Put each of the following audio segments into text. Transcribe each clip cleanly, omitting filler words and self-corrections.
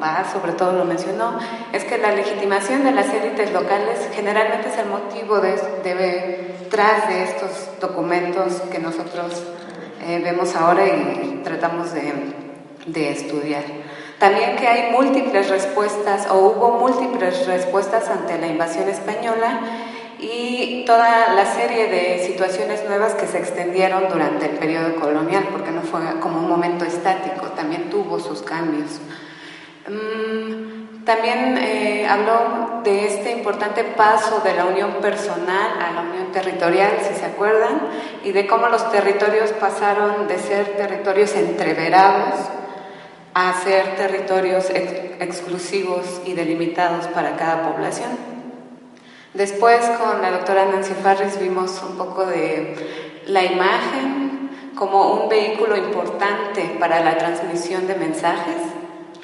Paz sobre todo lo mencionó, es que la legitimación de las élites locales generalmente es el motivo detrás de estos documentos que nosotros vemos ahora y tratamos de estudiar. También que hay múltiples respuestas, o hubo múltiples respuestas ante la invasión española y toda la serie de situaciones nuevas que se extendieron durante el periodo colonial, porque no fue como un momento estático, también tuvo sus cambios. También habló de este importante paso de la unión personal a la unión territorial, si se acuerdan, y de cómo los territorios pasaron de ser territorios entreverados a ser territorios exclusivos y delimitados para cada población. Después, con la doctora Nancy Farris, vimos un poco de la imagen como un vehículo importante para la transmisión de mensajes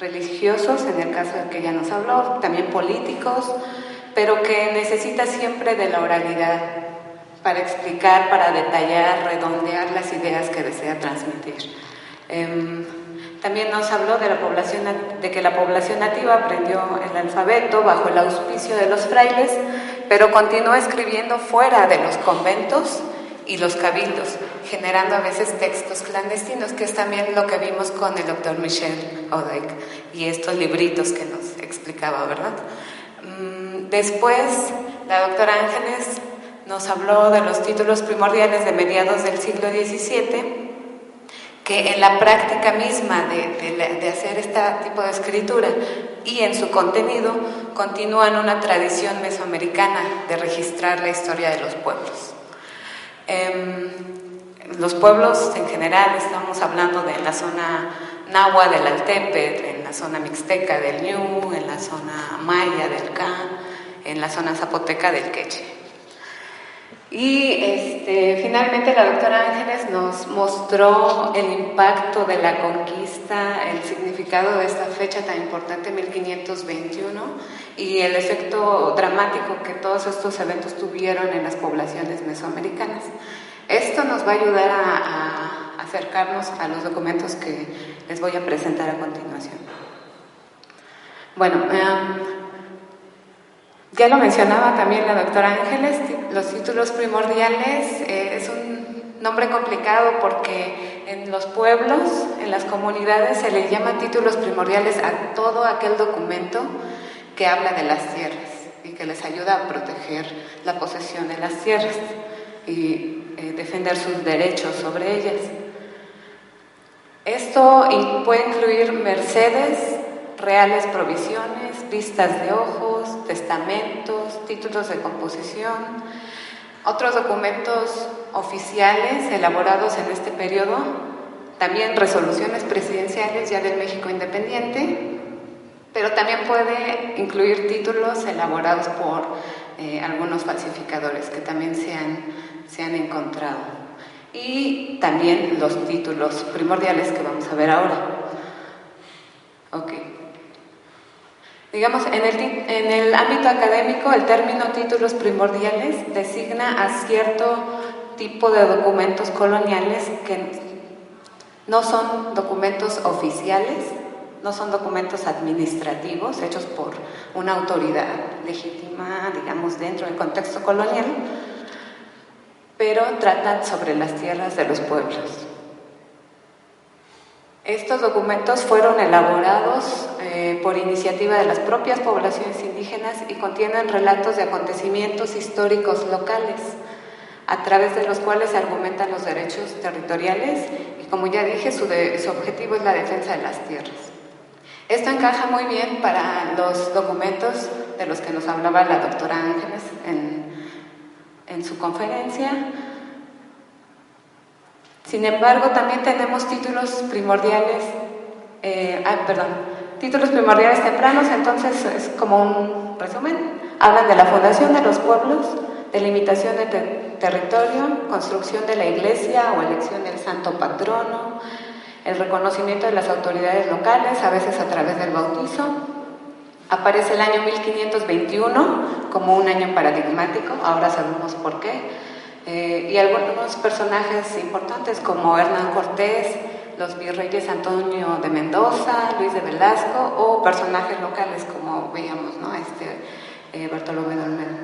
religiosos, en el caso de que ella nos habló, también políticos, pero que necesita siempre de la oralidad para explicar, para detallar, redondear las ideas que desea transmitir. También nos habló de que la población nativa aprendió el alfabeto bajo el auspicio de los frailes, pero continuó escribiendo fuera de los conventos y los cabildos, generando a veces textos clandestinos, que es también lo que vimos con el doctor Michel Odek y estos libritos que nos explicaba, ¿verdad? Después, la doctora Ángeles nos habló de los títulos primordiales de mediados del siglo XVII, que en la práctica misma de hacer este tipo de escritura y en su contenido continúan una tradición mesoamericana de registrar la historia de los pueblos. Los pueblos en general, estamos hablando de la zona náhuatl del Altepetl, en la zona mixteca del Ñu, en la zona maya del Ca, en la zona zapoteca del Queche. Y finalmente la doctora Ángeles nos mostró el impacto de la conquista, el significado de esta fecha tan importante, 1521, y el efecto dramático que todos estos eventos tuvieron en las poblaciones mesoamericanas. Esto nos va a ayudar a acercarnos a los documentos que les voy a presentar a continuación. Bueno, ya lo mencionaba también la doctora Ángeles, los títulos primordiales es un nombre complicado porque en los pueblos, en las comunidades, se les llama títulos primordiales a todo aquel documento que habla de las tierras y que les ayuda a proteger la posesión de las tierras y defender sus derechos sobre ellas. Esto puede incluir mercedes, reales provisiones, vistas de ojos, testamentos, títulos de composición, otros documentos oficiales elaborados en este periodo, también resoluciones presidenciales ya del México independiente, pero también puede incluir títulos elaborados por algunos falsificadores que también se han encontrado, y también los títulos primordiales que vamos a ver ahora. Ok. Digamos, en el ámbito académico, el término títulos primordiales designa a cierto tipo de documentos coloniales que no son documentos oficiales, no son documentos administrativos hechos por una autoridad legítima, digamos, dentro del contexto colonial, pero tratan sobre las tierras de los pueblos. Estos documentos fueron elaborados por iniciativa de las propias poblaciones indígenas y contienen relatos de acontecimientos históricos locales, a través de los cuales se argumentan los derechos territoriales y, como ya dije, su objetivo es la defensa de las tierras. Esto encaja muy bien para los documentos de los que nos hablaba la doctora Ángeles en su conferencia. Sin embargo, también tenemos títulos primordiales tempranos, entonces es como un resumen. Hablan de la fundación de los pueblos, delimitación de territorio, construcción de la iglesia o elección del santo patrono, el reconocimiento de las autoridades locales, a veces a través del bautizo. Aparece el año 1521 como un año paradigmático, ahora sabemos por qué. Y algunos personajes importantes como Hernán Cortés, los virreyes Antonio de Mendoza, Luis de Velasco o personajes locales como veíamos, ¿no? Bartolomé de Olmedo.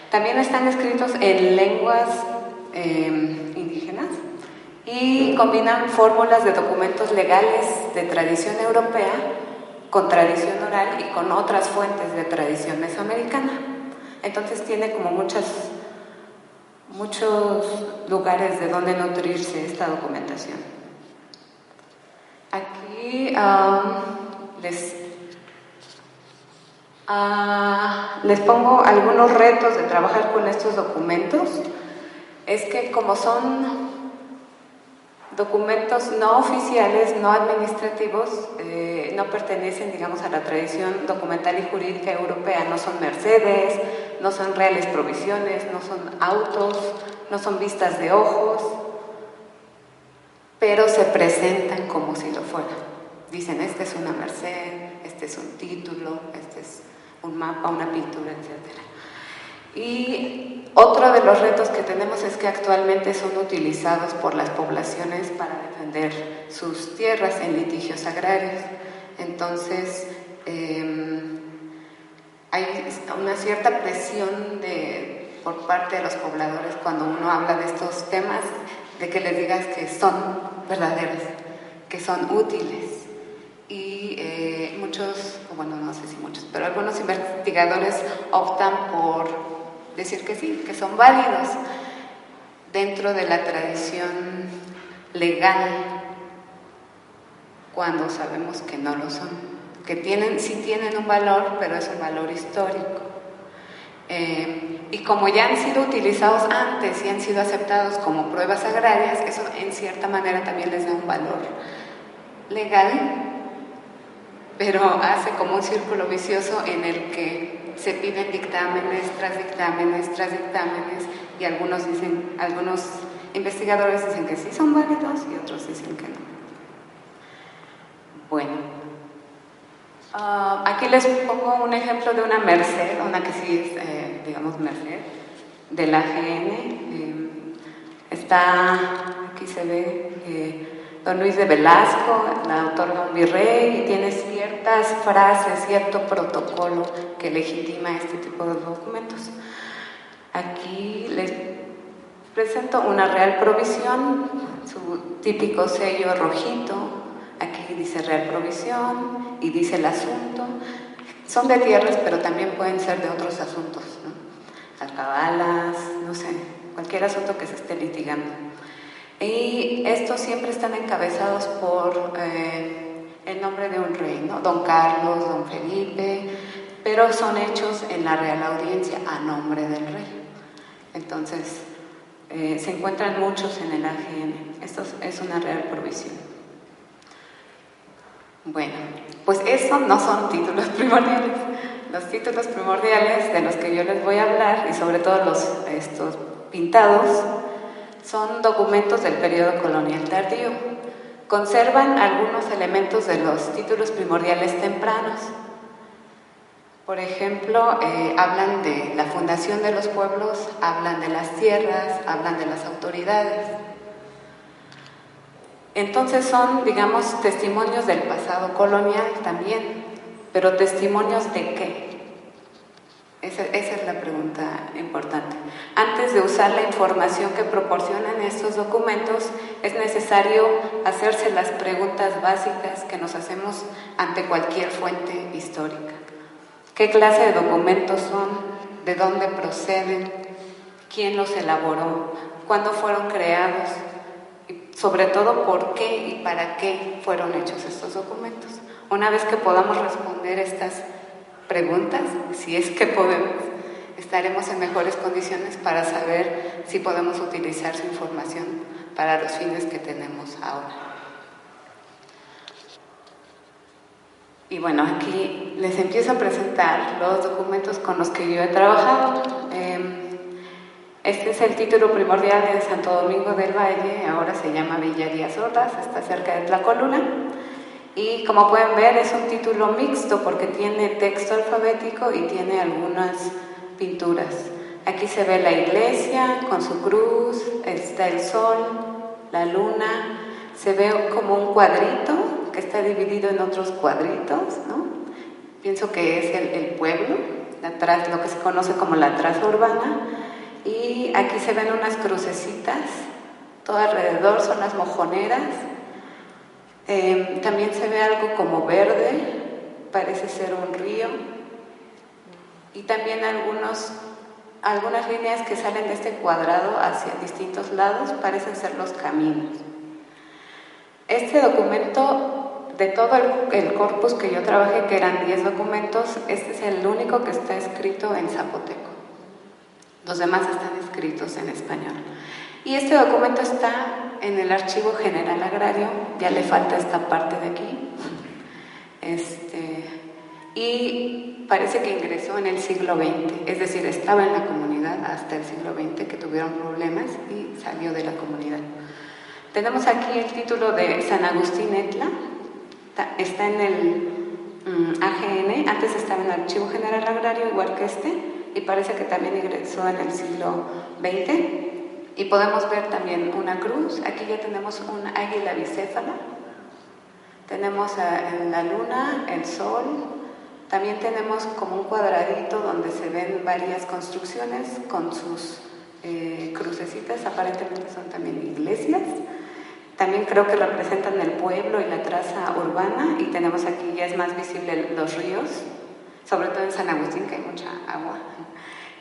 También están escritos en lenguas indígenas y combinan fórmulas de documentos legales de tradición europea con tradición oral y con otras fuentes de tradición mesoamericana. Entonces tiene como muchos lugares de donde nutrirse esta documentación. Aquí les pongo algunos retos de trabajar con estos documentos. Es que como son documentos no oficiales, no administrativos, no pertenecen, digamos, a la tradición documental y jurídica europea, no son mercedes, no son reales provisiones, no son autos, no son vistas de ojos, pero se presentan como si lo fuera. Dicen, este es una merced, este es un título, este es un mapa, una pintura, etc. Y otro de los retos que tenemos es que actualmente son utilizados por las poblaciones para defender sus tierras en litigios agrarios. Entonces, hay una cierta presión por parte de los pobladores cuando uno habla de estos temas, de que les digas que son verdaderos, que son útiles. Y muchos, bueno, no sé si muchos, pero algunos investigadores optan por decir que sí, que son válidos dentro de la tradición legal, cuando sabemos que no lo son, que sí tienen un valor, pero es un valor histórico. Y como ya han sido utilizados antes y han sido aceptados como pruebas agrarias, eso en cierta manera también les da un valor legal, pero hace como un círculo vicioso en el que se piden dictámenes tras dictámenes tras dictámenes, y algunos investigadores dicen que sí son válidos y otros dicen que no. Bueno, aquí les pongo un ejemplo de una merced, una que sí es, digamos, merced, de la AGN. Aquí se ve Don Luis de Velasco, la otorga un virrey y tiene ciertas frases, cierto protocolo que legitima este tipo de documentos. Aquí les presento una real provisión, su típico sello rojito. Aquí dice real provisión y dice el asunto. Son de tierras, pero también pueden ser de otros asuntos, ¿no? Alcabalas, no sé, cualquier asunto que se esté litigando. Y estos siempre están encabezados por el nombre de un rey, ¿no? Don Carlos, Don Felipe, pero son hechos en la Real Audiencia a nombre del rey. Entonces, se encuentran muchos en el AGN. Esto es una real provisión. Bueno, pues eso no son títulos primordiales. Los títulos primordiales de los que yo les voy a hablar, y sobre todo estos pintados, son documentos del periodo colonial tardío. Conservan algunos elementos de los títulos primordiales tempranos. Por ejemplo, hablan de la fundación de los pueblos, hablan de las tierras, hablan de las autoridades. Entonces son, digamos, testimonios del pasado colonial también, pero ¿testimonios de qué? Esa es la pregunta importante. Antes de usar la información que proporcionan estos documentos, es necesario hacerse las preguntas básicas que nos hacemos ante cualquier fuente histórica. ¿Qué clase de documentos son? ¿De dónde proceden? ¿Quién los elaboró? ¿Cuándo fueron creados? Y sobre todo, ¿por qué y para qué fueron hechos estos documentos? Una vez que podamos responder estas preguntas, si es que podemos, estaremos en mejores condiciones para saber si podemos utilizar su información para los fines que tenemos ahora. Y bueno, aquí les empiezo a presentar los documentos con los que yo he trabajado. Este es el título primordial de Santo Domingo del Valle, ahora se llama Villa Díaz Ordaz, está cerca de Tlacolula. Y como pueden ver, es un título mixto porque tiene texto alfabético y tiene algunas pinturas. Aquí se ve la iglesia con su cruz, está el sol, la luna, se ve como un cuadrito que está dividido en otros cuadritos, ¿no? Pienso que es el pueblo, lo que se conoce como la traza urbana, y aquí se ven unas crucecitas, todo alrededor son las mojoneras. También se ve algo como verde, parece ser un río, y también algunas líneas que salen de este cuadrado hacia distintos lados parecen ser los caminos. Este documento, de todo el corpus que yo trabajé, que eran 10 documentos, este es el único que está escrito en zapoteco. Los demás están escritos en español. Y este documento está en el Archivo General Agrario, ya le falta esta parte de aquí. Y parece que ingresó en el siglo XX, es decir, estaba en la comunidad hasta el siglo XX, que tuvieron problemas y salió de la comunidad. Tenemos aquí el título de San Agustín Etla, está en el AGN, antes estaba en el Archivo General Agrario, igual que este, y parece que también ingresó en el siglo XX. Y podemos ver también una cruz, aquí ya tenemos un águila bicéfala, tenemos la luna, el sol, también tenemos como un cuadradito donde se ven varias construcciones con sus crucecitas, aparentemente son también iglesias. También creo que representan el pueblo y la traza urbana, y tenemos aquí, ya es más visible los ríos, sobre todo en San Agustín, que hay mucha agua,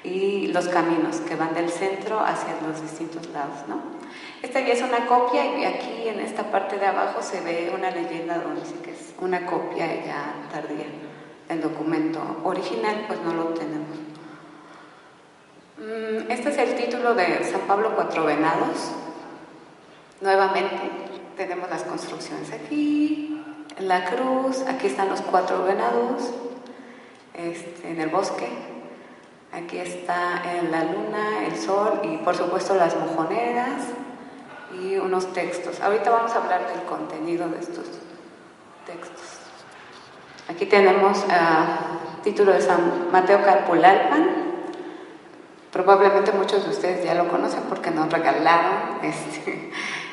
y los caminos que van del centro hacia los distintos lados, ¿no? Esta ya es una copia, y aquí en esta parte de abajo se ve una leyenda donde dice que es una copia ya tardía. El documento original pues no lo tenemos. Este es el título de San Pablo Cuatro Venados. Nuevamente tenemos las construcciones aquí, la cruz, aquí están los cuatro venados, en el bosque. Aquí está la luna, el sol y por supuesto las mojoneras y unos textos. Ahorita vamos a hablar del contenido de estos textos. Aquí tenemos título de San Mateo Calpulalpan. Probablemente muchos de ustedes ya lo conocen porque nos regalaron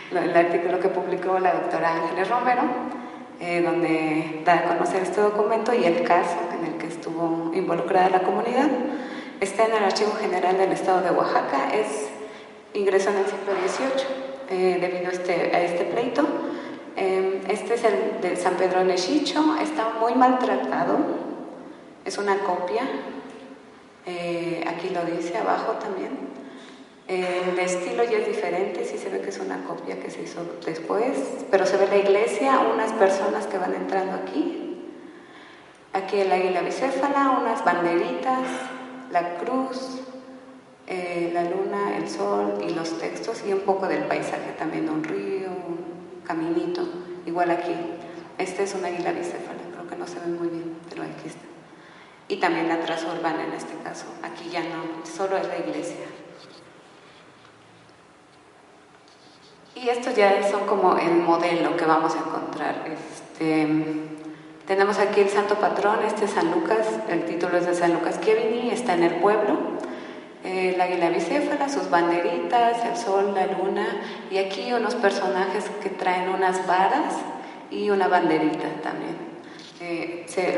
el artículo que publicó la doctora Ángeles Romero, donde da a conocer este documento y el caso en el que estuvo involucrada la comunidad. Está en el Archivo General del Estado de Oaxaca, ingresó en el siglo XVIII debido a este pleito. Este es el de San Pedro Nexicho, está muy maltratado, es una copia, aquí lo dice abajo también. El estilo ya es diferente, sí se ve que es una copia que se hizo después, pero se ve la iglesia, unas personas que van entrando aquí. Aquí el águila bicéfala, unas banderitas, la cruz, la luna, el sol y los textos y un poco del paisaje también, un río, un caminito, igual aquí. Este es un águila bicéfala, creo que no se ve muy bien, pero aquí está. Y también la traza urbana en este caso, aquí ya no, solo es la iglesia. Y estos ya son como el modelo que vamos a encontrar. Tenemos aquí el santo patrón, este es San Lucas, el título es de San Lucas Chievini, está en el pueblo. El águila bicéfala, sus banderitas, el sol, la luna, y aquí unos personajes que traen unas varas y una banderita también.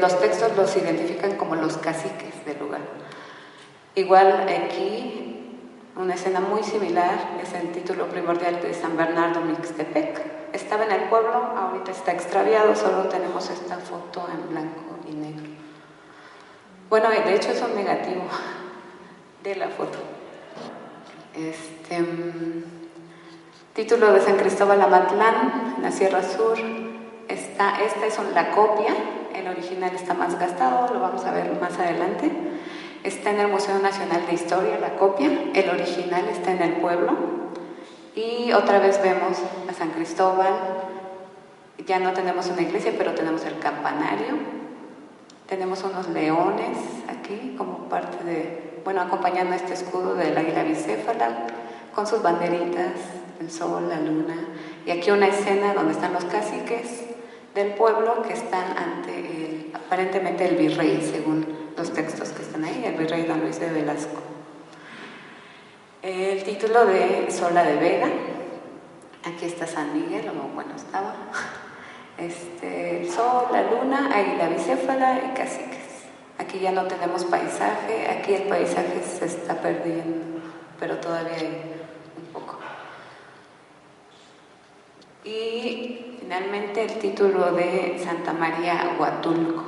Los textos los identifican como los caciques del lugar. Igual aquí, una escena muy similar, es el título primordial de San Bernardo Mixtepec. Estaba en el pueblo, ahorita está extraviado, solo tenemos esta foto en blanco y negro. Bueno, de hecho es un negativo de la foto. Título de San Cristóbal Amatlán, en la Sierra Sur. Esta es la copia, el original está más gastado, lo vamos a ver más adelante. Está en el Museo Nacional de Historia, la copia, el original está en el pueblo. Y otra vez vemos a San Cristóbal, ya no tenemos una iglesia, pero tenemos el campanario, tenemos unos leones aquí como parte de, acompañando este escudo del águila bicéfala, con sus banderitas, el sol, la luna, y aquí una escena donde están los caciques del pueblo que están ante aparentemente el virrey, según los textos que están ahí, el virrey Don Luis de Velasco. El título de Sola de Vega, Aquí está San Miguel, o bueno, estaba. El sol, la luna, águila bicéfala y caciques. Aquí ya no tenemos paisaje, aquí el paisaje se está perdiendo, pero todavía hay un poco. Y finalmente el título de Santa María Huatulco.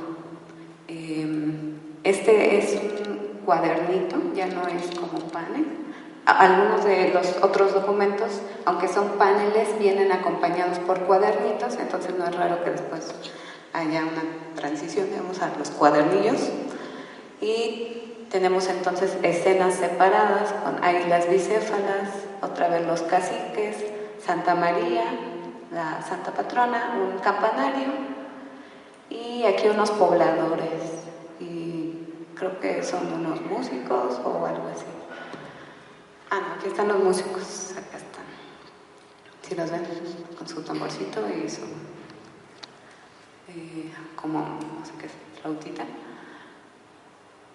Este es un cuadernito, ya no es como un panel. Algunos de los otros documentos, aunque son paneles, vienen acompañados por cuadernitos, entonces no es raro que después haya una transición, digamos, a los cuadernillos. Y tenemos entonces escenas separadas con águilas bicéfalas, otra vez los caciques, Santa María, la santa patrona, un campanario y aquí unos pobladores. Y creo que son unos músicos o algo así. Ah, no, aquí están los músicos, acá están. Si los ven, con su tamborcito y su, como, no sé qué es, flautita.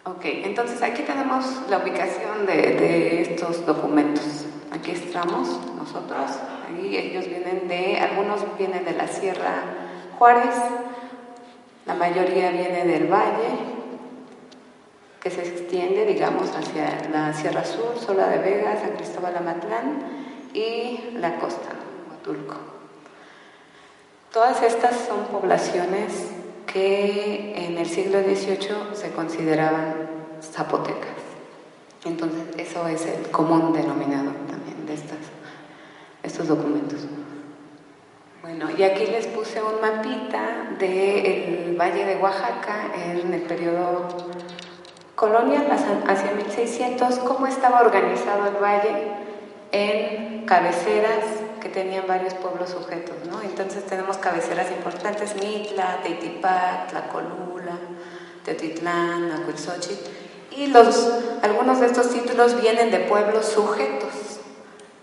Ok, entonces aquí tenemos la ubicación de estos documentos. Aquí estamos nosotros, ahí ellos vienen algunos vienen de la Sierra Juárez, la mayoría viene del valle, que se extiende, digamos, hacia la Sierra Sur, Sola de Vega, San Cristóbal Amatlán y la costa, Huatulco. Todas estas son poblaciones que en el siglo XVIII se consideraban zapotecas. Entonces, eso es el común denominador también de estos documentos. Bueno, y aquí les puse un mapita del Valle de Oaxaca en el periodo colonial, hacia 1600, cómo estaba organizado el valle en cabeceras que tenían varios pueblos sujetos, ¿no? Entonces tenemos cabeceras importantes: Mitla, Teitipac, Tlacolula, Teotitlán, Acuilxóchitl, y algunos de estos títulos vienen de pueblos sujetos.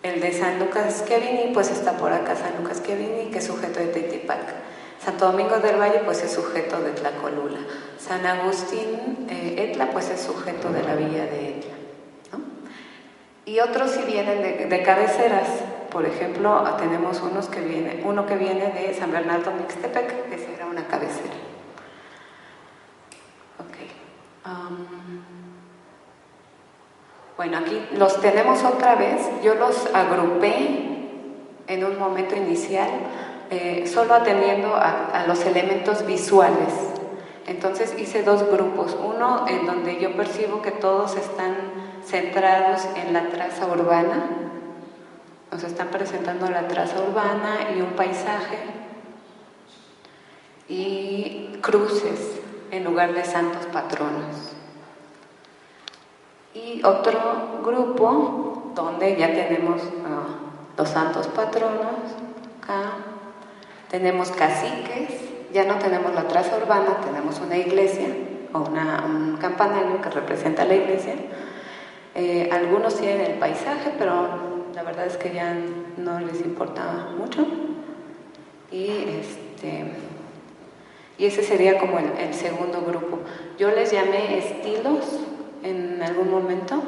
El de San Lucas Schiavini, pues está por acá San Lucas Schiavini, que es sujeto de Teitipac. Santo Domingo del Valle, pues es sujeto de Tlacolula. San Agustín Etla, pues es sujeto de la villa de Etla, ¿no? Y otros sí vienen de cabeceras. Por ejemplo, tenemos uno que viene de San Bernardo Mixtepec, que era una cabecera. Ok. Bueno, aquí los tenemos otra vez. Yo los agrupé en un momento inicial, solo atendiendo a los elementos visuales. Entonces hice dos grupos. Uno en donde yo percibo que todos están centrados en la traza urbana. Nos están presentando la traza urbana y un paisaje y cruces en lugar de santos patronos. Y otro grupo donde ya tenemos los santos patronos, acá tenemos caciques, ya no tenemos la traza urbana, tenemos una iglesia o un campanario que representa la iglesia. Algunos tienen el paisaje, pero la verdad es que ya no les importa mucho. Y ese sería como el segundo grupo. Yo les llamé estilos en algún momento,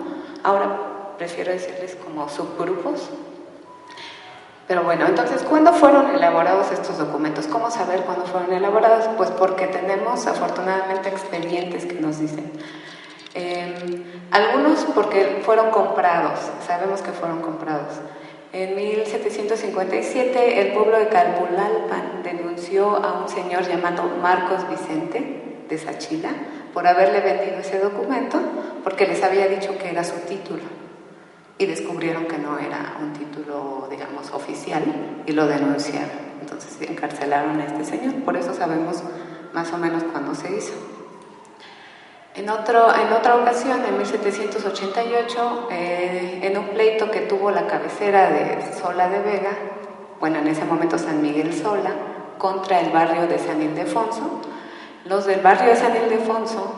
ahora prefiero decirles como subgrupos. Pero bueno, entonces, ¿cuándo fueron elaborados estos documentos? ¿Cómo saber cuándo fueron elaborados? Pues porque tenemos afortunadamente expedientes que nos dicen. Algunos porque fueron comprados, sabemos que fueron comprados. En 1757 el pueblo de Calpulalpan denunció a un señor llamado Marcos Vicente de Sachila por haberle vendido ese documento porque les había dicho que era su título y descubrieron que no era un título, digamos, oficial y lo denunciaron. Entonces encarcelaron a este señor, por eso sabemos más o menos cuándo se hizo. En otra ocasión, en 1788, en un pleito que tuvo la cabecera de Sola de Vega, bueno, en ese momento San Miguel Sola, contra el barrio de San Ildefonso, los del barrio de San Ildefonso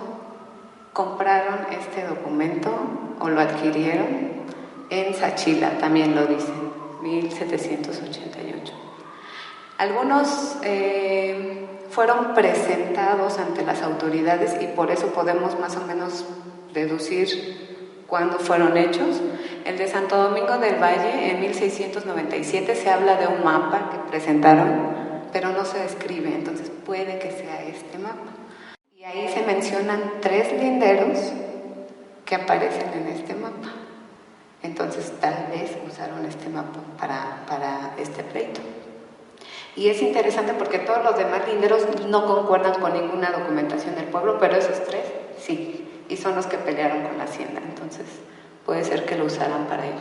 compraron este documento o lo adquirieron en Sachila, también lo dicen, 1788. Algunos fueron presentados ante las autoridades y por eso podemos más o menos deducir cuándo fueron hechos. El de Santo Domingo del Valle, en 1697, se habla de un mapa que presentaron, pero no se describe, entonces puede que sea este mapa. Y ahí se mencionan 3 linderos que aparecen en este mapa. Entonces tal vez usaron este mapa para este pleito. Y es interesante porque todos los demás linderos no concuerdan con ninguna documentación del pueblo, pero esos 3 sí, y son los que pelearon con la hacienda, entonces puede ser que lo usaran para ello.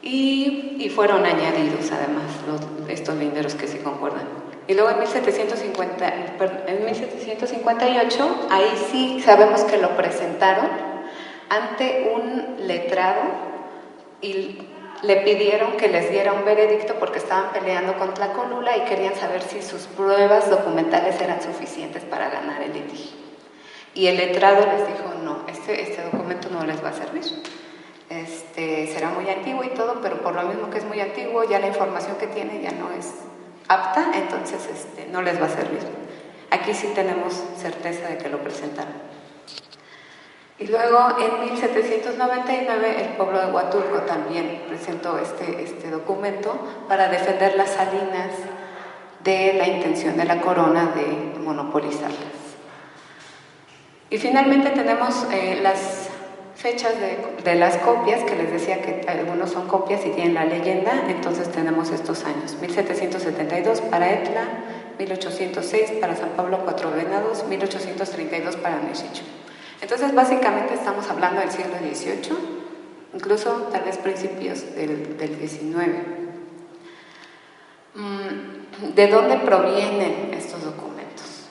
Y fueron añadidos además estos linderos que sí concuerdan. Y luego en 1758, ahí sí sabemos que lo presentaron ante un letrado y le pidieron que les diera un veredicto porque estaban peleando con Tlacolula y querían saber si sus pruebas documentales eran suficientes para ganar el litigio. Y el letrado les dijo, no, este documento no les va a servir. Será muy antiguo y todo, pero por lo mismo que es muy antiguo, ya la información que tiene ya no es apta, entonces no les va a servir. Aquí sí tenemos certeza de que lo presentaron. Y luego en 1799 el pueblo de Huatulco también presentó este documento para defender las salinas de la intención de la corona de monopolizarlas. Y finalmente tenemos las fechas de las copias, que les decía que algunos son copias y tienen la leyenda, entonces tenemos estos años: 1772 para Etla, 1806 para San Pablo Cuatro Venados, 1832 para Nexicho. Entonces básicamente estamos hablando del siglo XVIII, incluso tal vez principios del XIX. ¿De dónde provienen estos documentos?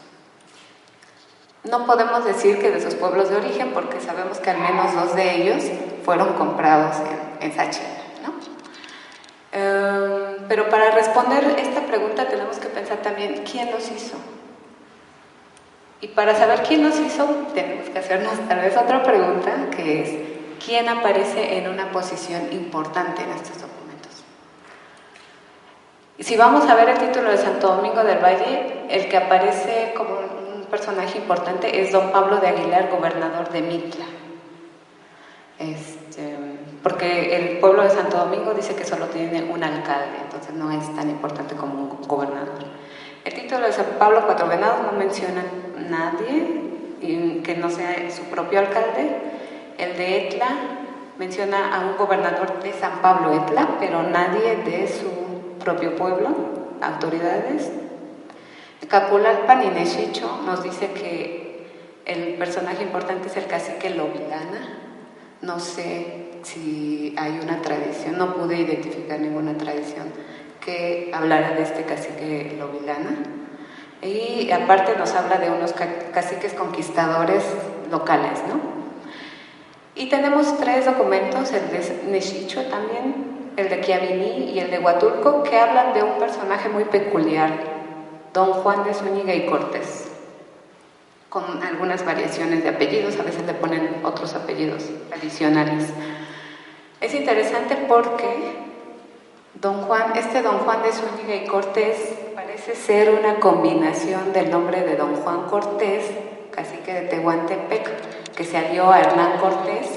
No podemos decir que de sus pueblos de origen, porque sabemos que al menos 2 de ellos fueron comprados en Sachila, ¿no? Pero para responder esta pregunta tenemos que pensar también quién los hizo. Y para saber quién los hizo, tenemos que hacernos tal vez otra pregunta, que es ¿quién aparece en una posición importante en estos documentos? Y si vamos a ver el título de Santo Domingo del Valle, el que aparece como un personaje importante es don Pablo de Aguilar, gobernador de Mitla. Porque el pueblo de Santo Domingo dice que solo tiene un alcalde, entonces no es tan importante como un gobernador. El título de San Pablo Cuatro Venados no menciona nadie que no sea su propio alcalde. El de Etla menciona a un gobernador de San Pablo Etla, pero nadie de su propio pueblo, autoridades. Capulalpan y Nexicho nos dice que el personaje importante es el cacique Lovilana. No sé si hay una tradición, no pude identificar ninguna tradición que hablara de este cacique Lovilana. Y aparte nos habla de unos caciques conquistadores locales, ¿no? Y tenemos 3 documentos, el de Nexicho también, el de Quiaviní y el de Huatulco, que hablan de un personaje muy peculiar, don Juan de Zúñiga y Cortés, con algunas variaciones de apellidos, a veces le ponen otros apellidos adicionales. Es interesante porque don Juan de Zúñiga y Cortés parece ser una combinación del nombre de don Juan Cortés, cacique de Tehuantepec, que se alió a Hernán Cortés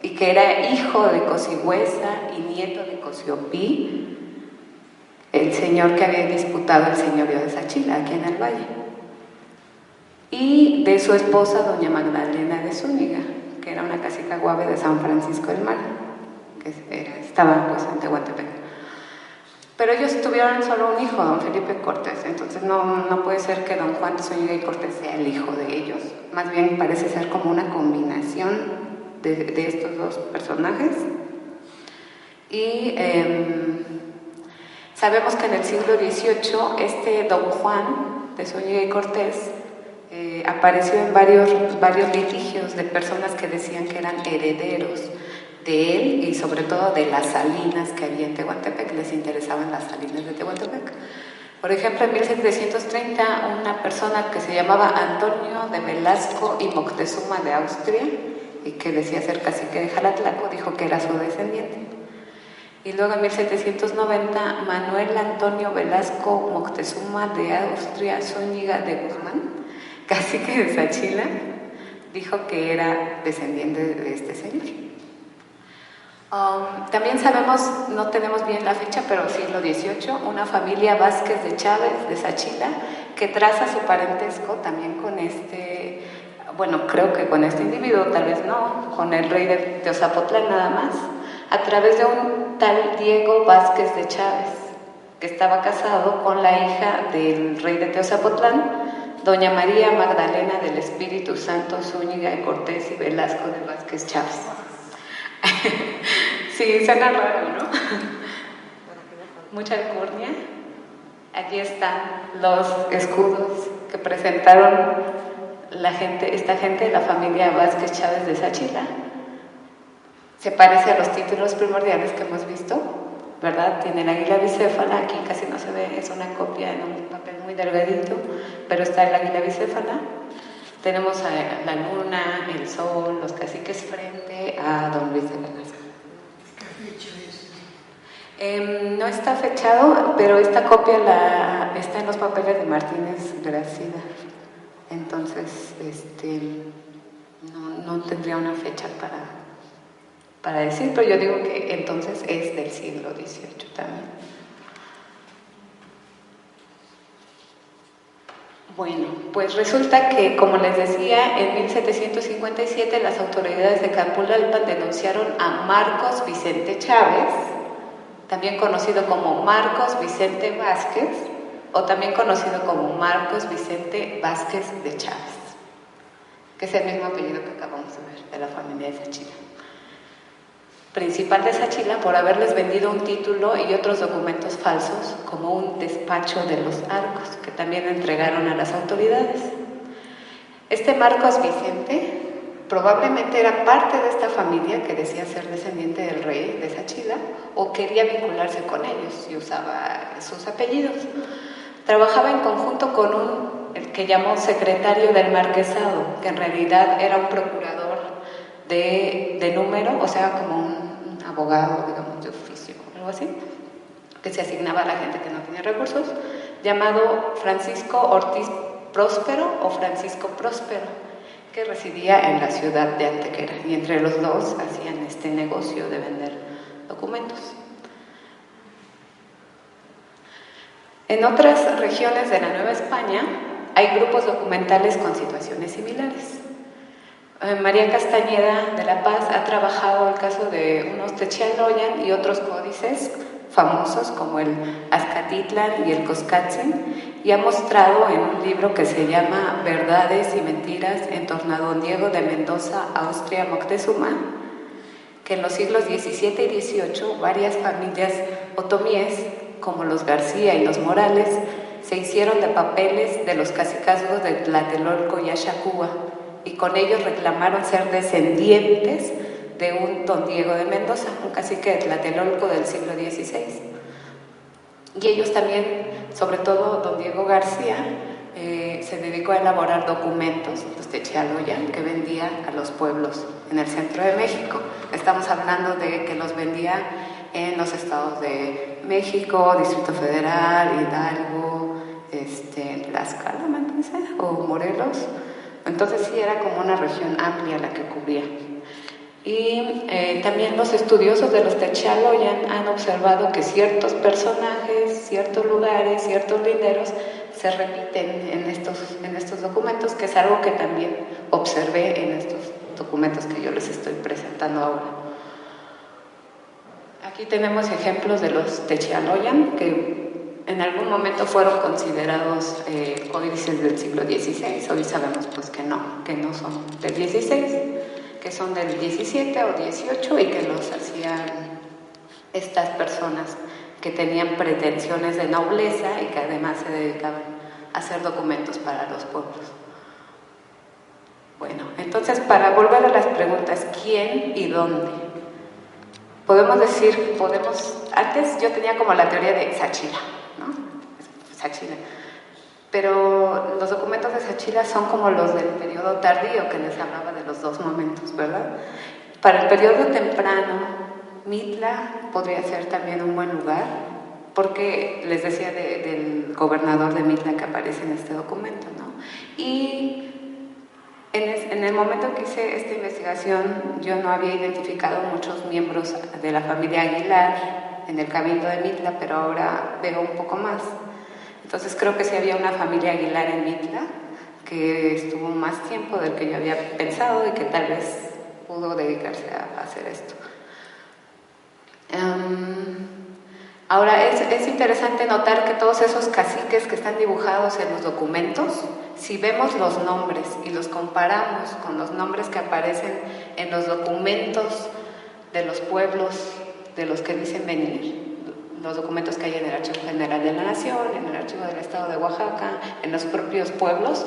y que era hijo de Cossigüesa y nieto de Cosiopí, el señor que había disputado el señorío de Sachila, aquí en el valle, y de su esposa doña Magdalena de Zúñiga, que era una cacica guave de San Francisco del Mar, que estaba pues en Tehuantepec. Pero ellos tuvieron solo un hijo, don Felipe Cortés, entonces no puede ser que don Juan de Zúñiga y Cortés sea el hijo de ellos, más bien parece ser como una combinación de estos 2 personajes. Y sabemos que en el siglo XVIII este don Juan de Zúñiga y Cortés apareció en varios litigios de personas que decían que eran herederos de él y sobre todo de las salinas que había en Tehuantepec, les interesaban las salinas de Tehuantepec. Por ejemplo, en 1730 una persona que se llamaba Antonio de Velasco y Moctezuma de Austria, y que decía ser cacique de Jalatlaco, dijo que era su descendiente. Y luego en 1790 Manuel Antonio Velasco Moctezuma de Austria Zúñiga de Guzmán, cacique de Sachila, dijo que era descendiente de este señor. También sabemos, no tenemos bien la fecha, pero siglo XVIII, una familia Vázquez de Chávez, de Sachila, que traza su parentesco también con este, bueno, creo que con este individuo, tal vez no, con el rey de Teozapotlán nada más, a través de un tal Diego Vázquez de Chávez, que estaba casado con la hija del rey de Teozapotlán, doña María Magdalena del Espíritu Santo Zúñiga y Cortés y Velasco de Vázquez Chávez. Sí, suena raro, ¿no? Mucha alcurnia. Aquí están los escudos que presentaron esta gente de la familia Vázquez Chávez de Sachila. Se parece a los títulos primordiales que hemos visto, ¿verdad? Tiene el águila bicéfala, aquí casi no se ve, es una copia en un papel muy delgadito, pero está el águila bicéfala. Tenemos a la luna, el sol, los caciques frente a don Luis de Velasco. ¿Qué fecha es? No está fechado, pero esta copia está en los papeles de Martínez Gracida. Entonces, no tendría una fecha para decir, pero yo digo que entonces es del siglo XVIII también. Bueno, pues resulta que, como les decía, en 1757 las autoridades de Calpulalpan denunciaron a Marcos Vicente Chávez, también conocido como Marcos Vicente Vázquez, o también conocido como Marcos Vicente Vázquez de Chávez, que es el mismo apellido que acabamos de ver, de la familia de Sachila. Principal de Sachila por haberles vendido un título y otros documentos falsos, como un despacho de los Arcos, que también entregaron a las autoridades. Este Marcos Vicente probablemente era parte de esta familia que decía ser descendiente del rey de Sachila o quería vincularse con ellos y usaba sus apellidos. Trabajaba en conjunto con el que llamó secretario del marquesado, que en realidad era un procurador de número, o sea, como un abogado, digamos, de oficio, algo así, que se asignaba a la gente que no tenía recursos, llamado Francisco Ortiz Próspero o Francisco Próspero, que residía en la ciudad de Antequera, y entre los dos hacían este negocio de vender documentos. En otras regiones de la Nueva España hay grupos documentales con situaciones similares. María Castañeda de La Paz ha trabajado el caso de unos Techaloyan y otros códices famosos como el Azcatitlan y el Coscatzin, y ha mostrado en un libro que se llama Verdades y Mentiras en torno a don Diego de Mendoza, Austria, Moctezuma, que en los siglos XVII y XVIII varias familias otomíes, como los García y los Morales, se hicieron de papeles de los cacicazgos de Tlatelolco y Axacuba, y con ellos reclamaron ser descendientes de un don Diego de Mendoza, un cacique de Tlatelolco del siglo XVI. Y ellos también, sobre todo don Diego García, se dedicó a elaborar documentos, los Techaloyan, que vendía a los pueblos en el centro de México. Estamos hablando de que los vendía en los estados de México, Distrito Federal, Hidalgo, Tlaxcala, me parece, o Morelos. Entonces sí era como una región amplia la que cubría. Y también los estudiosos de los Techaloyan han observado que ciertos personajes, ciertos lugares, ciertos linderos se repiten en estos documentos, que es algo que también observé en estos documentos que yo les estoy presentando ahora. Aquí tenemos ejemplos de los Techaloyan, que en algún momento fueron considerados códices del siglo XVI. Hoy sabemos pues que no son del XVI, que son del XVII o XVIII, y que los hacían estas personas que tenían pretensiones de nobleza y que además se dedicaban a hacer documentos para los pueblos. Bueno, entonces, para volver a las preguntas, ¿quién y dónde? Antes yo tenía como la teoría de Sachila, ¿no? Sachila. Pero los documentos de Sachila son como los del periodo tardío, que les hablaba de los dos momentos, ¿verdad? Para el periodo temprano, Mitla podría ser también un buen lugar, porque les decía del gobernador de Mitla que aparece en este documento, ¿no? Y en el momento que hice esta investigación, yo no había identificado muchos miembros de la familia Aguilar en el Cabildo de Mitla, pero ahora veo un poco más. Entonces creo que sí había una familia Aguilar en Mitla, que estuvo más tiempo del que yo había pensado y que tal vez pudo dedicarse a hacer esto. Ahora, es interesante notar que todos esos caciques que están dibujados en los documentos, si vemos los nombres y los comparamos con los nombres que aparecen en los documentos de los pueblos de los que dicen venir, los documentos que hay en el Archivo General de la Nación, en el Archivo del Estado de Oaxaca, en los propios pueblos,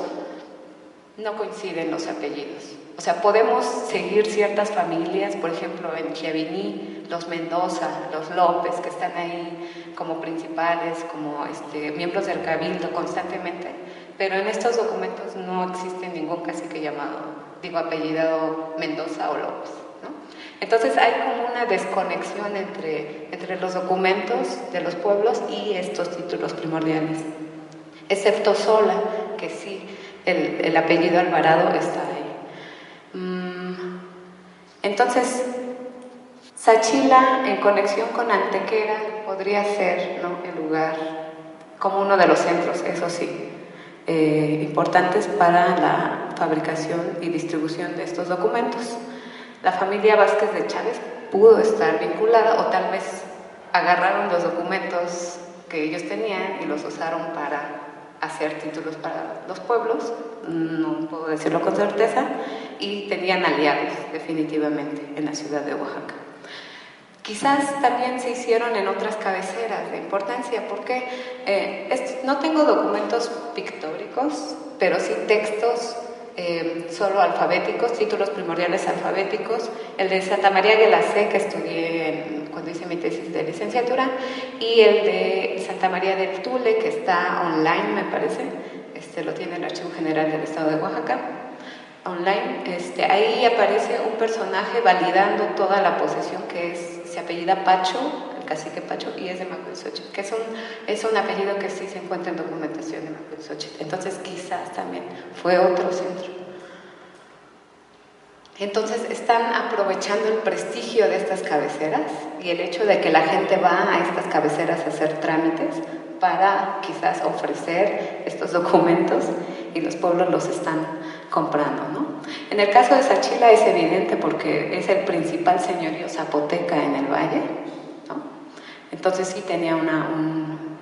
no coinciden los apellidos. O sea, podemos seguir ciertas familias, por ejemplo, en Chiaviní, los Mendoza, los López, que están ahí como principales, como miembros del Cabildo constantemente, pero en estos documentos no existe ningún cacique llamado, apellidado Mendoza o López, ¿no? Entonces hay como una desconexión entre los documentos de los pueblos y estos títulos primordiales, excepto Sola, que sí, el apellido Alvarado está ahí. Entonces, Sachila, en conexión con Antequera, podría ser, ¿no?, el lugar como uno de los centros, eso sí, importantes para la fabricación y distribución de estos documentos. La familia Vázquez de Chávez pudo estar vinculada, o tal vez agarraron los documentos que ellos tenían y los usaron para hacer títulos para los pueblos, no puedo decirlo con certeza, y tenían aliados definitivamente en la ciudad de Oaxaca. Quizás también se hicieron en otras cabeceras de importancia, porque no tengo documentos pictóricos, pero sí textos solo alfabéticos, títulos primordiales alfabéticos, el de Santa María Guelacé, que estudié cuando hice mi tesis de licenciatura, y el de Santa María del Tule, que está online, me parece, lo tiene el Archivo General del Estado de Oaxaca, online. Ahí aparece un personaje validando toda la posesión, que se apellida Pacho, el cacique Pacho, y es de Macuilxóchitl, que es un apellido que sí se encuentra en documentación de Macuilxóchitl. Entonces quizás también fue otro centro. Entonces están aprovechando el prestigio de estas cabeceras y el hecho de que la gente va a estas cabeceras a hacer trámites para quizás ofrecer estos documentos, y los pueblos los están comprando, ¿no? En el caso de Sachila es evidente porque es el principal señorío zapoteca en el valle, ¿no? Entonces sí tenía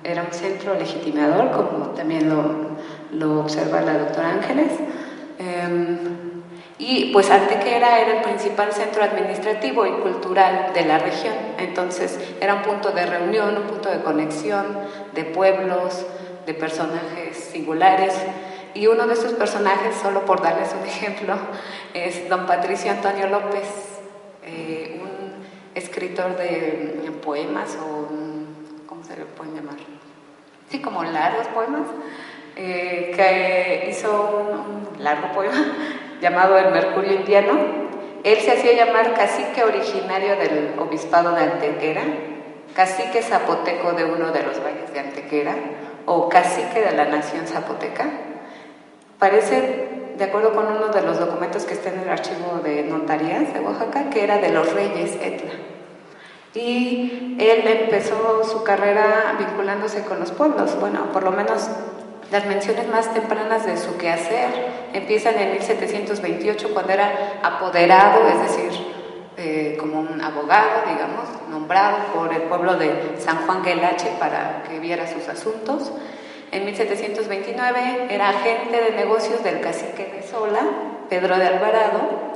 era un centro legitimador, como también lo observa la doctora Ángeles. Y pues Antequera era el principal centro administrativo y cultural de la región. Entonces era un punto de reunión, un punto de conexión de pueblos, de personajes singulares. Y uno de esos personajes, solo por darles un ejemplo, es don Patricio Antonio López, un escritor de poemas, o ¿cómo se le pueden llamar? Sí, como largos poemas, que hizo un largo poema llamado El Mercurio Indiano. Él se hacía llamar cacique originario del obispado de Antequera, cacique zapoteco de uno de los valles de Antequera, o cacique de la nación zapoteca. Parece, de acuerdo con uno de los documentos que está en el archivo de notarías de Oaxaca, que era de los reyes Etla. Y él empezó su carrera vinculándose con los pueblos. Bueno, por lo menos las menciones más tempranas de su quehacer empiezan en 1728, cuando era apoderado, es decir, como un abogado, digamos, nombrado por el pueblo de San Juan Guelache para que viera sus asuntos. En 1729 era agente de negocios del cacique de Sola, Pedro de Alvarado.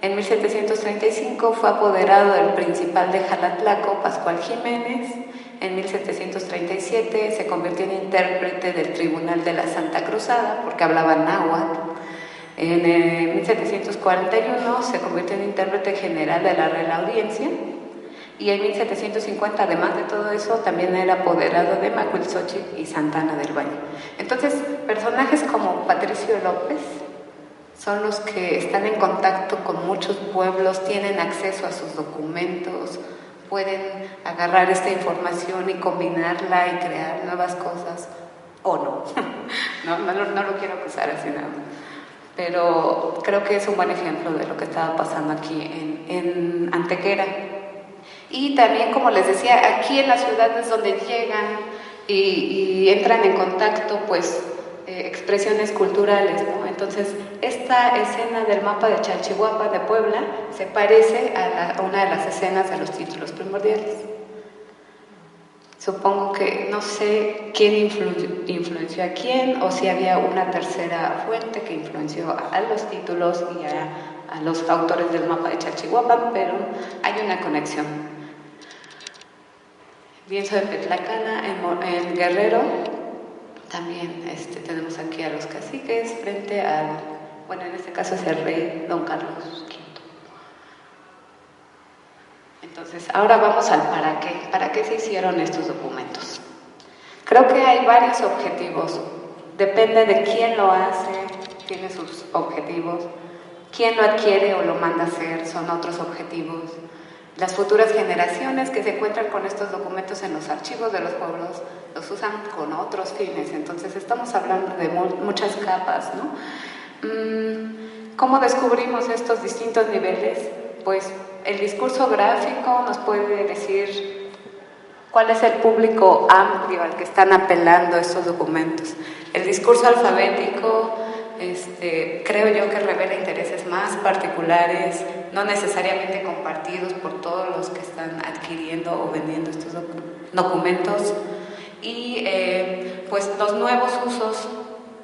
En 1735 fue apoderado del principal de Jalatlaco, Pascual Jiménez. En 1737 se convirtió en intérprete del Tribunal de la Santa Cruzada, porque hablaba náhuatl. En 1741 se convirtió en intérprete general de la Real Audiencia. Y en 1750, además de todo eso, también era apoderado de Macuilxóchitl y Santana del Valle. Entonces, personajes como Patricio López son los que están en contacto con muchos pueblos, tienen acceso a sus documentos, pueden agarrar esta información y combinarla y crear nuevas cosas, o no. No lo quiero acusar así nada. pero creo que es un buen ejemplo de lo que estaba pasando aquí en Antequera. Y también, como les decía, aquí en las ciudades donde llegan y entran en contacto, pues, expresiones culturales, ¿no? Entonces, esta escena del mapa de Chalchihuapa de Puebla se parece a una de las escenas de los títulos primordiales. Supongo que no sé quién influenció a quién, o si había una tercera fuente que influenció a los títulos y a los autores del mapa de Chalchihuapa, pero hay una conexión. Lienzo de Petlacana en Guerrero, también tenemos aquí a los caciques frente al, bueno, en este caso es el rey Don Carlos V. Entonces, ahora vamos al para qué. ¿Para qué se hicieron estos documentos? Creo que hay varios objetivos. Depende de quién lo hace, tiene sus objetivos. Quién lo adquiere o lo manda a hacer son otros objetivos. Las futuras generaciones que se encuentran con estos documentos en los archivos de los pueblos los usan con otros fines. Entonces, estamos hablando de muchas capas, ¿no? ¿Cómo descubrimos estos distintos niveles? Pues el discurso gráfico nos puede decir cuál es el público amplio al que están apelando estos documentos. El discurso alfabético, creo yo que revela intereses más particulares, no necesariamente compartidos por todos los que están adquiriendo o vendiendo estos documentos. Y pues los nuevos usos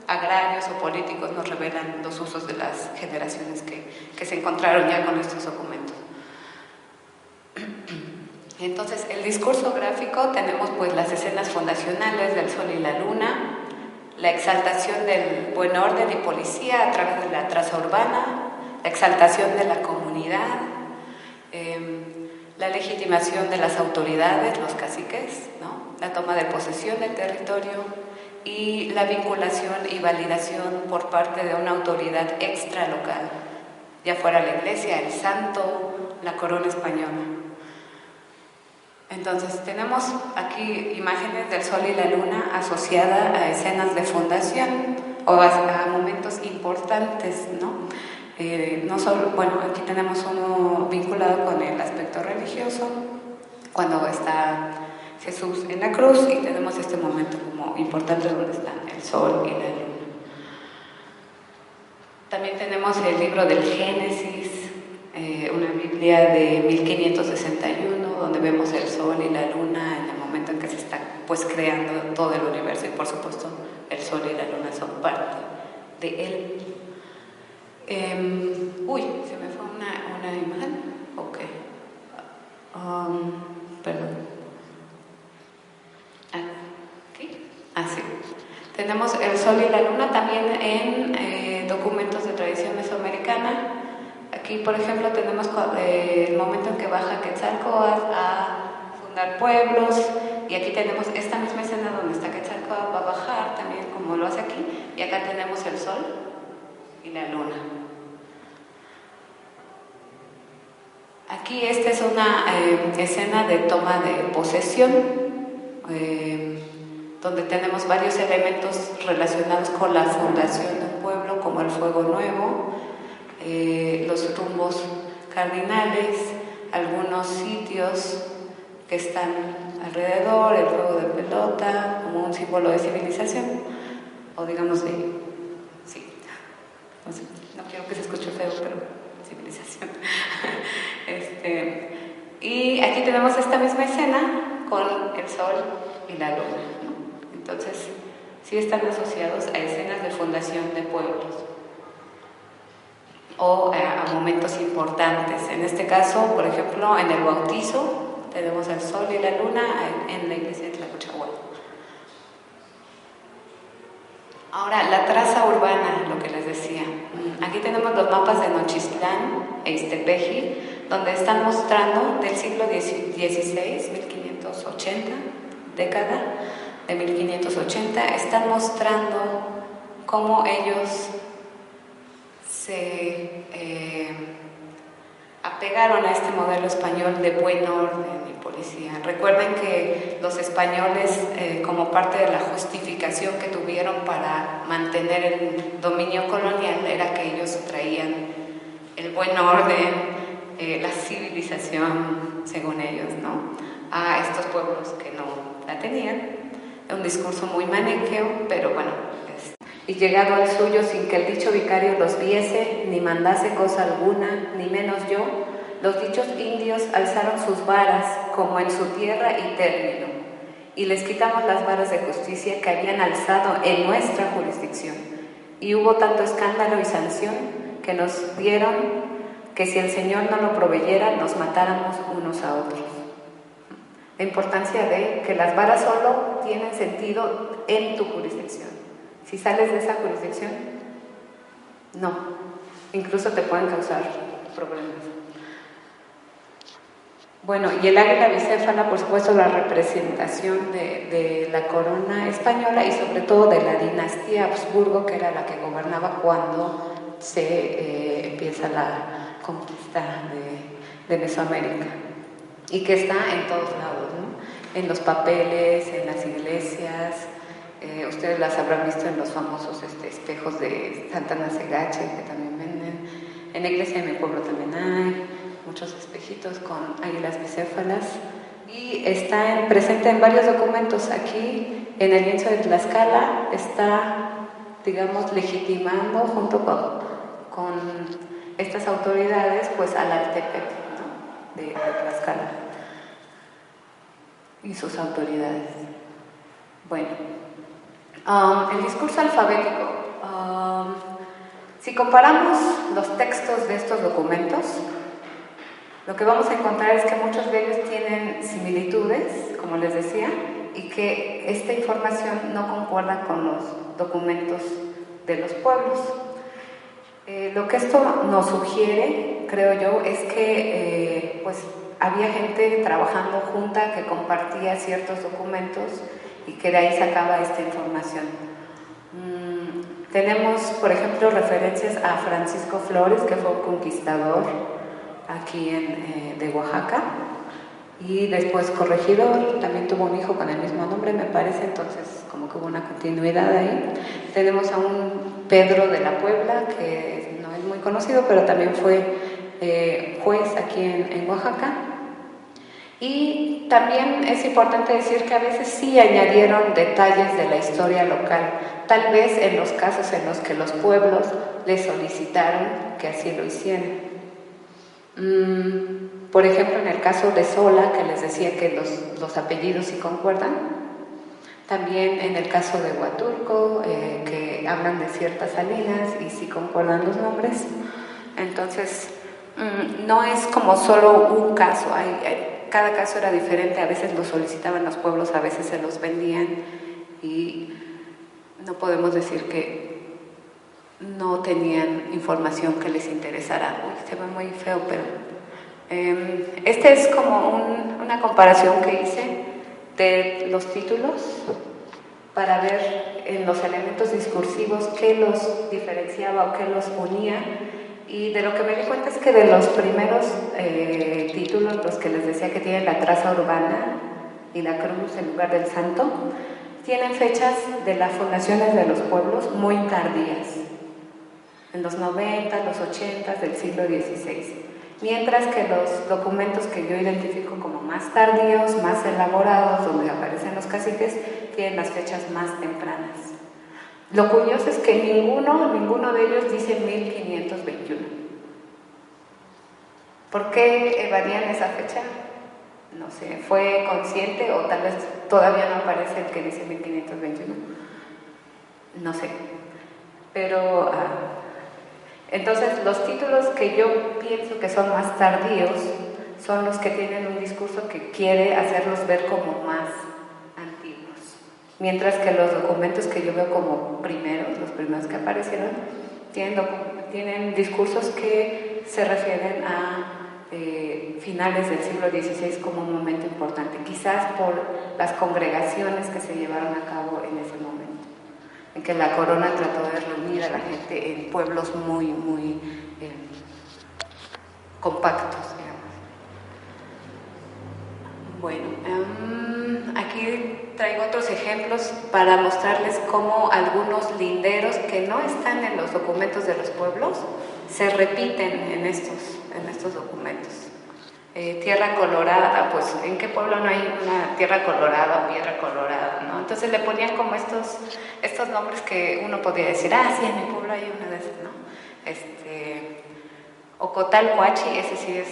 agrarios o políticos nos revelan los usos de las generaciones que se encontraron ya con estos documentos. Entonces, el discurso gráfico, tenemos pues las escenas fundacionales del sol y la luna, la exaltación del buen orden y policía a través de la traza urbana, la exaltación de la comunidad, la legitimación de las autoridades, los caciques, ¿no? La toma de posesión del territorio y la vinculación y validación por parte de una autoridad extra local, ya fuera la iglesia, el santo, la corona española. Entonces, tenemos aquí imágenes del sol y la luna asociada a escenas de fundación o a momentos importantes, ¿no? No solo, bueno, aquí tenemos uno vinculado con el aspecto religioso, cuando está Jesús en la cruz, y tenemos este momento como importante donde están el sol y la luna. También tenemos el libro del Génesis, una Biblia de 1561, donde vemos el sol y la luna en el momento en que se está pues creando todo el universo, y por supuesto el sol y la luna son parte de él. Se me fue una imagen. Ok. Perdón. ¿Aquí? Sí. Tenemos el sol y la luna también en documentos de tradición mesoamericana. Aquí, por ejemplo, tenemos el momento en que baja Quetzalcóatl a fundar pueblos, y aquí tenemos esta misma escena donde está Quetzalcóatl, va a bajar también como lo hace aquí, y acá tenemos el sol y la luna. Aquí esta es una escena de toma de posesión, donde tenemos varios elementos relacionados con la fundación de un pueblo, como el fuego nuevo, los rumbos cardinales, algunos sitios que están alrededor, el juego de pelota como un símbolo de civilización, o digamos sí, no quiero que se escuche feo, pero civilización. Y aquí tenemos esta misma escena con el sol y la luna, ¿no? Entonces, sí están asociados a escenas de fundación de pueblos o a momentos importantes. En este caso, por ejemplo, en el bautizo tenemos el sol y la luna en la iglesia de Tlacochahuatl. Ahora, la traza urbana, lo que les decía. Aquí tenemos los mapas de Nochistlán e Iztepeji, donde están mostrando del siglo XVI, 1580, década de 1580, están mostrando cómo ellos se apegaron a este modelo español de buen orden y policía. Recuerden que los españoles, como parte de la justificación que tuvieron para mantener el dominio colonial, era que ellos traían el buen orden, la civilización, según ellos, ¿no?, a estos pueblos que no la tenían. Un discurso muy maniqueo, pero bueno. Y llegado al suyo sin que el dicho vicario los viese, ni mandase cosa alguna, ni menos yo, los dichos indios alzaron sus varas, como en su tierra y término, y les quitamos las varas de justicia que habían alzado en nuestra jurisdicción. Y hubo tanto escándalo y sanción que nos dieron que si el Señor no lo proveyera, nos matáramos unos a otros. La importancia de que las varas solo tienen sentido en tu jurisdicción. Si sales de esa jurisdicción, no. Incluso te pueden causar problemas. Bueno, y el águila bicéfala, por supuesto, la representación de la corona española y sobre todo de la dinastía Habsburgo, que era la que gobernaba cuando se empieza la conquista de Mesoamérica, y que está en todos lados, ¿no?, en los papeles, en las iglesias. Ustedes las habrán visto en los famosos espejos de Santa Nacegache, que también venden. En la iglesia de mi pueblo también hay muchos espejitos con águilas bicéfalas, y está presente en varios documentos. Aquí en el lienzo de Tlaxcala está, digamos, legitimando junto con estas autoridades, pues al Altepec, ¿no?, de Tlaxcala y sus autoridades. Bueno, el discurso alfabético. Si comparamos los textos de estos documentos, lo que vamos a encontrar es que muchos de ellos tienen similitudes, como les decía, y que esta información no concuerda con los documentos de los pueblos. Lo que esto nos sugiere, creo yo, es que pues había gente trabajando junta que compartía ciertos documentos y que de ahí sacaba esta información. Tenemos, por ejemplo, referencias a Francisco Flores, que fue un conquistador aquí de Oaxaca, y después corregidor. También tuvo un hijo con el mismo nombre, me parece, entonces como que hubo una continuidad ahí. Tenemos a un Pedro de la Puebla, que no es muy conocido, pero también fue juez aquí en Oaxaca. Y también es importante decir que a veces sí añadieron detalles de la historia local, tal vez en los casos en los que los pueblos les solicitaron que así lo hicieran. Por ejemplo, en el caso de Sola, que les decía que los apellidos sí concuerdan. También en el caso de Huatulco, que hablan de ciertas salinas y sí concuerdan los nombres. Entonces, no es como solo un caso, cada caso era diferente. A veces lo solicitaban los pueblos, a veces se los vendían, y no podemos decir que no tenían información que les interesara. Se ve muy feo, pero este es como una comparación que hice de los títulos para ver en los elementos discursivos qué los diferenciaba o qué los unía. Y de lo que me di cuenta es que de los primeros títulos, los que les decía que tienen la traza urbana y la cruz en lugar del santo, tienen fechas de las fundaciones de los pueblos muy tardías, en los 90, los 80 del siglo XVI. Mientras que los documentos que yo identifico como más tardíos, más elaborados, donde aparecen los caciques, tienen las fechas más tempranas. Lo curioso es que ninguno de ellos dice 1521. ¿Por qué evadían esa fecha? No sé, ¿fue consciente o tal vez todavía no aparece el que dice 1521? No sé. Pero entonces los títulos que yo pienso que son más tardíos son los que tienen un discurso que quiere hacerlos ver como más antiguos, mientras que los documentos que yo veo como primeros, los primeros que aparecieron, tienen discursos que se refieren a finales del siglo XVI como un momento importante, quizás por las congregaciones que se llevaron a cabo en ese momento, en que la corona trató de reunir a la gente en pueblos muy compactos, digamos. Bueno, aquí traigo otros ejemplos para mostrarles cómo algunos linderos que no están en los documentos de los pueblos se repiten en estos documentos. Tierra colorada, pues ¿en qué pueblo no hay una tierra colorada o piedra colorada, ¿no? Entonces le ponían como estos nombres que uno podía decir, sí, en mi pueblo hay una de esas, ¿no? Ocotalhuachi, ese sí es,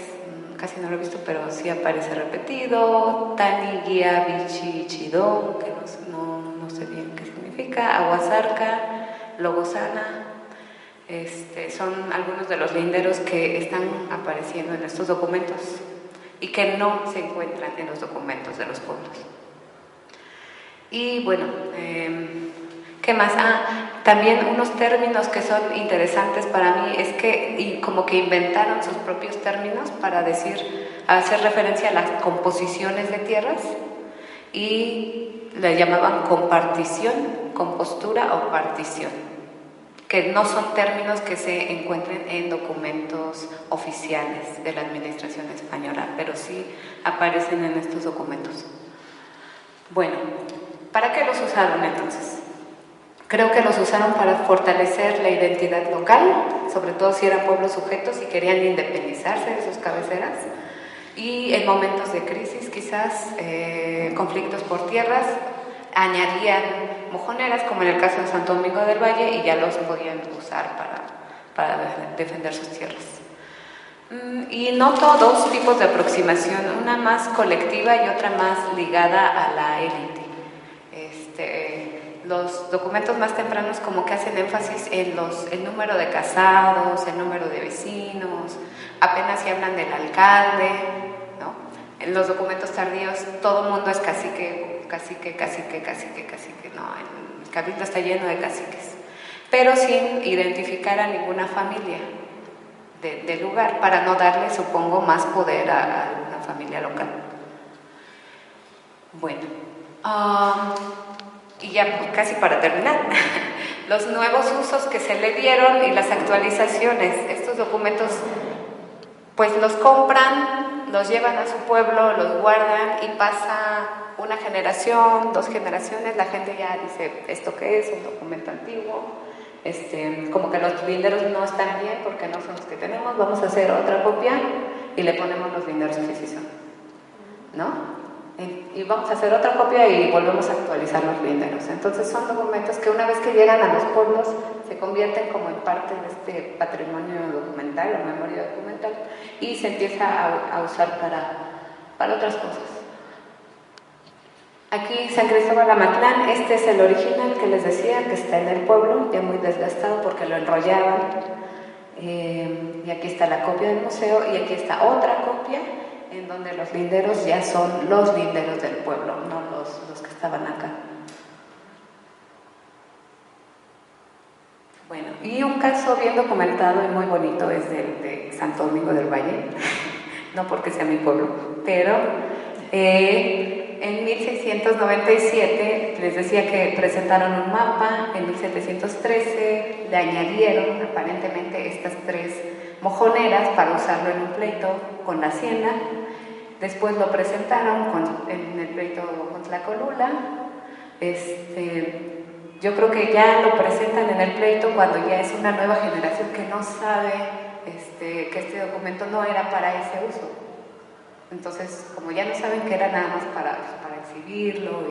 casi no lo he visto, pero sí aparece repetido. Tani Guía Bichi Chidó, que no sé bien qué significa. Aguasarca, Logosana. Son algunos de los linderos que están apareciendo en estos documentos y que no se encuentran en los documentos de los pueblos. Y bueno, ¿qué más? También unos términos que son interesantes para mí es que como que inventaron sus propios términos para hacer referencia a las composiciones de tierras y le llamaban compartición, compostura o partición, que no son términos que se encuentren en documentos oficiales de la administración española, pero sí aparecen en estos documentos. Bueno, ¿para qué los usaron entonces? Creo que los usaron para fortalecer la identidad local, sobre todo si eran pueblos sujetos y querían independizarse de sus cabeceras, y en momentos de crisis, quizás conflictos por tierras, añadían mojoneras, como en el caso de Santo Domingo del Valle, y ya los podían usar para defender sus tierras. Y noto dos tipos de aproximación, una más colectiva y otra más ligada a la élite. Los documentos más tempranos como que hacen énfasis en el número de casados, el número de vecinos, apenas se hablan del alcalde, ¿no? En los documentos tardíos todo el mundo es cacique, ¿no? El cabildo está lleno de caciques, pero sin identificar a ninguna familia del lugar, para no darle, supongo, más poder a una familia local. Bueno, y ya casi para terminar, los nuevos usos que se le dieron y las actualizaciones. Estos documentos pues los compran, los llevan a su pueblo, los guardan y pasa una generación, 2 generaciones, la gente ya dice, ¿esto qué es? Un documento antiguo, como que los linderos no están bien porque no son los que tenemos, vamos a hacer otra copia y le ponemos los linderos que sí son, ¿no? Y vamos a hacer otra copia y volvemos a actualizar los linderos. Entonces son documentos que una vez que llegan a los pueblos se convierten como en parte de este patrimonio documental o memoria documental y se empieza a usar para otras cosas. Aquí San Cristóbal Amatlán, este es el original que les decía, que está en el pueblo, ya muy desgastado porque lo enrollaban. Y aquí está la copia del museo y aquí está otra copia en donde los linderos ya son los linderos del pueblo, no los que estaban acá. Bueno, y un caso bien documentado y muy bonito es de Santo Domingo del Valle, no porque sea mi pueblo, pero en 1697 les decía que presentaron un mapa, en 1713 le añadieron aparentemente estas 3 mojoneras para usarlo en un pleito con la hacienda. Después lo presentaron en el pleito con Tlacolula. Yo creo que ya lo presentan en el pleito cuando ya es una nueva generación que no sabe que este documento no era para ese uso. Entonces, como ya no saben que era nada más para exhibirlo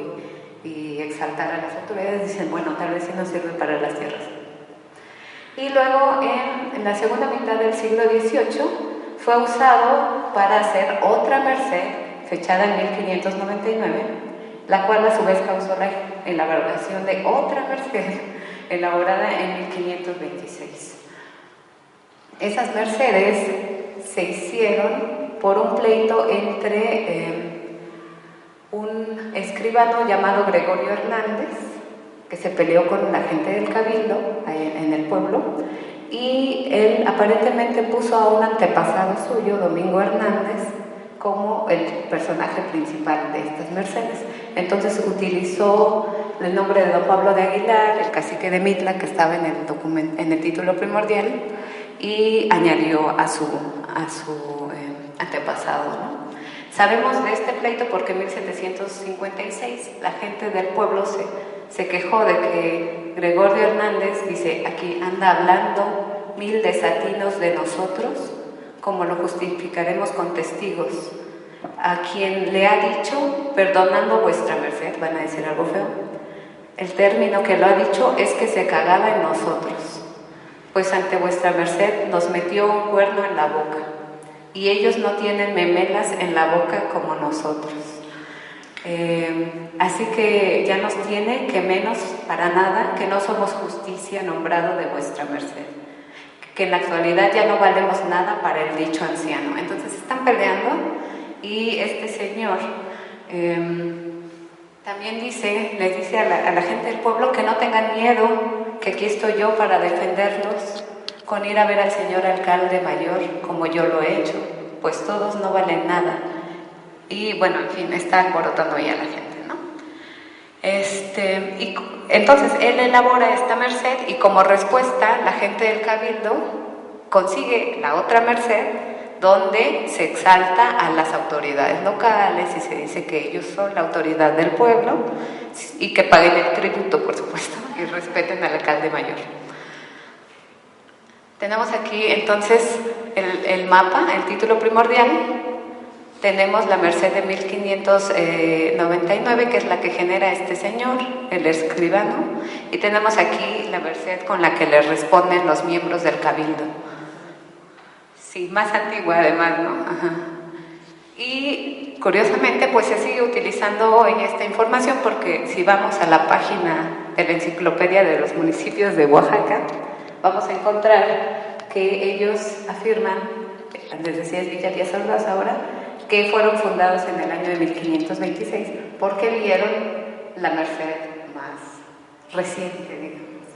y exaltar a las autoridades, dicen, bueno, tal vez sí nos sirve para las tierras. Y luego, en la segunda mitad del siglo XVIII, fue usado para hacer otra merced, fechada en 1599, la cual a su vez causó la elaboración de otra merced, elaborada en 1526. Esas mercedes se hicieron por un pleito entre un escribano llamado Gregorio Hernández, que se peleó con la gente del cabildo en el pueblo, y él aparentemente puso a un antepasado suyo, Domingo Hernández, como el personaje principal de estas mercedes. Entonces utilizó el nombre de don Pablo de Aguilar, el cacique de Mitla, que estaba en el título primordial, y añadió a su antepasado, ¿no? Sabemos de este pleito porque en 1756 la gente del pueblo se quejó de que Gregorio Hernández, dice, aquí anda hablando 1000 desatinos de nosotros, como lo justificaremos con testigos. A quien le ha dicho, perdonando vuestra merced, van a decir algo feo, el término que lo ha dicho es que se cagaba en nosotros, pues ante vuestra merced nos metió un cuerno en la boca, y ellos no tienen memelas en la boca como nosotros. Así que ya nos tiene que menos para nada, que no somos justicia nombrado de vuestra merced, que en la actualidad ya no valemos nada para el dicho anciano. Entonces están peleando y este señor también les dice a la gente del pueblo que no tengan miedo, que aquí estoy yo para defenderlos, con ir a ver al señor alcalde mayor, como yo lo he hecho, pues todos no valen nada. Y bueno, en fin, está alborotando ahí a la gente, ¿no? Y entonces él elabora esta merced y como respuesta la gente del cabildo consigue la otra merced donde se exalta a las autoridades locales y se dice que ellos son la autoridad del pueblo y que paguen el tributo, por supuesto, y respeten al alcalde mayor. Tenemos aquí entonces el mapa, el título primordial. Tenemos la merced de 1599, que es la que genera este señor, el escribano, y tenemos aquí la merced con la que le responden los miembros del cabildo. Sí, más antigua además, ¿no? Ajá. Y curiosamente, pues se sigue utilizando hoy esta información porque si vamos a la página de la Enciclopedia de los Municipios de Oaxaca, vamos a encontrar que ellos afirman, les decía Villa Díaz Ordaz ahora, que fueron fundados en el año de 1526 porque vieron la merced más reciente, digamos,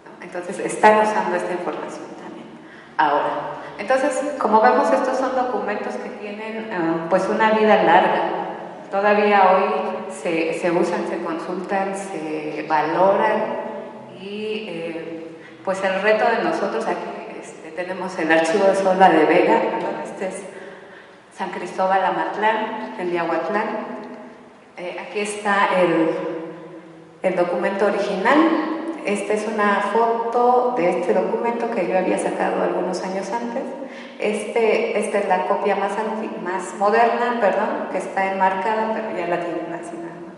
¿no? Entonces están usando esta información también ahora. Entonces, como vemos, estos son documentos que tienen pues una vida larga. Todavía hoy se usan, se consultan, se valoran y pues el reto de nosotros aquí tenemos el archivo de Sola de Vega, este es San Cristóbal Amatlán, en Miahuatlán. Aquí está el documento original. Esta es una foto de este documento que yo había sacado algunos años antes. Esta es la copia más moderna, que está enmarcada, pero ya la tienen así nada más,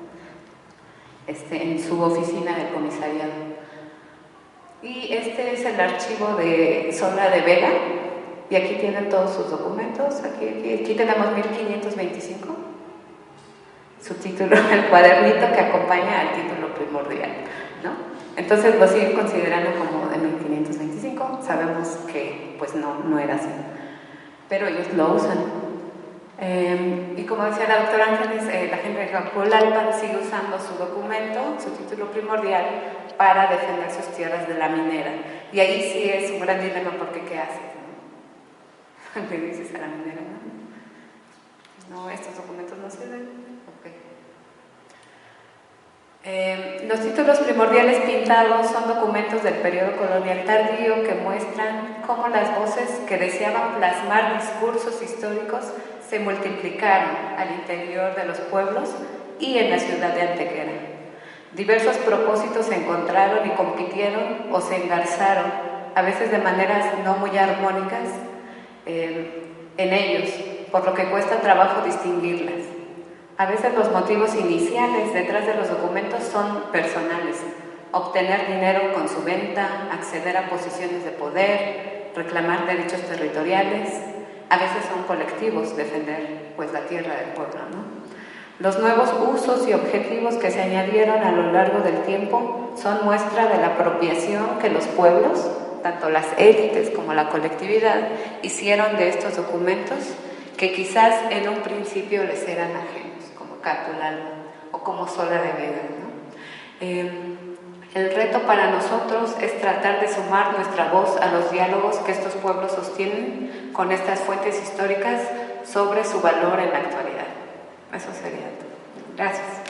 en su oficina del comisariado. Y este es el archivo de Sola de Vega, y aquí tienen todos sus documentos. Aquí tenemos 1525, su título, el cuadernito que acompaña al título primordial, ¿no? Entonces lo siguen considerando como de 1525, sabemos que pues no era así, pero ellos lo usan. Y como decía la doctora Ángeles, la gente de Jacolalpan sigue usando su documento, su título primordial, para defender sus tierras de la minera. Y ahí sí es un gran dilema porque ¿qué haces? ¿No? ¿Qué dices a la minera? No, estos documentos no sirven. Los títulos primordiales pintados son documentos del periodo colonial tardío que muestran cómo las voces que deseaban plasmar discursos históricos se multiplicaron al interior de los pueblos y en la ciudad de Antequera. Diversos propósitos se encontraron y compitieron o se engarzaron, a veces de maneras no muy armónicas, en ellos, por lo que cuesta trabajo distinguirlas. A veces los motivos iniciales detrás de los documentos son personales: obtener dinero con su venta, acceder a posiciones de poder, reclamar derechos territoriales. A veces son colectivos, defender pues la tierra del pueblo, ¿no? Los nuevos usos y objetivos que se añadieron a lo largo del tiempo son muestra de la apropiación que los pueblos, tanto las élites como la colectividad, hicieron de estos documentos que quizás en un principio les eran ajenos, como Caculalpan o como Sola de Vega, ¿no? El reto para nosotros es tratar de sumar nuestra voz a los diálogos que estos pueblos sostienen con estas fuentes históricas sobre su valor en la actualidad. Eso sería todo. Gracias.